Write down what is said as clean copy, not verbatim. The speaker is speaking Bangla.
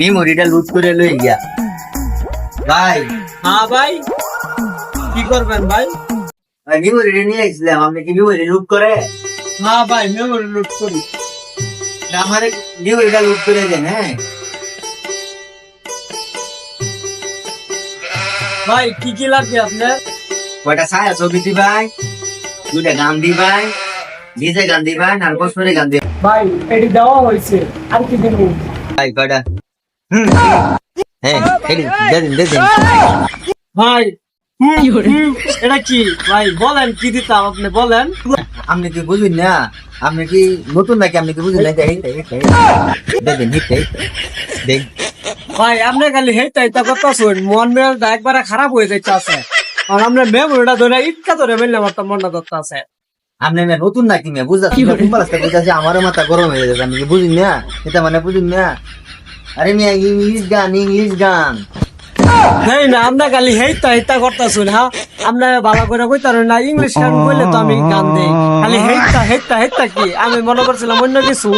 মেমোরিটা লুট করে লই গিয়া ভাই। হ্যাঁ ভাই, কি করবেন ভাই? মেমোরিটা নিয়ে আসছিলাম, আপনি কি মেমোরি লুট করে? হ্যাঁ ভাই, মেমোরি লুট করি। আমার মেমোরিটা লুট করে দেন। হ্যাঁ ভাই কি কি লাগবে আপনার? কয়টা ছায়া ছবি দিবাই, দুইটা গান দিবাই, ডিজে গান দিবাই, আর বসরে গান দিবাই। ভাই এটি দেওয়া হয়েছে, আর কি দেবো? ভাই কয়টা? হ্যাঁ দেন। ভাই এটা কি ভাই, বলেন কি দিতাম আপনি বলেন। আপনি কি বুঝুন না? আপনি কি নতুন নাকি? আপনি কি বুঝুন না? দেখ ভাই আপনি খালি হেইতা হেইতা করতেছেন, মন মেজাজটা একবারে খারাপ হয়ে যাইতে আছে। আর আপনার মেমোরিটা ধরে ইটকা ধরে মেললে আমার তো মনটা ধরতে আছে। আপনি না নতুন নাকি মেয়ে বুঝাচ্ছি, বুঝাচ্ছি আমারও মাথা গরম হয়ে যাচ্ছে। আপনি কি বুঝুন না? এটা মানে বুঝুন না? আরে মিয়া ইংলিশ গান হেই না, আপনার খালি হেইতা হেইতা করতেছেন। হ্যাঁ, আপনার ভালো করে কইতারেন না, ইংলিশ গান কইলে তো আমি গান দেই। খালি হেইতা হেইতা হেইতা কি, আমি মনে করছিলাম অন্য কিছু।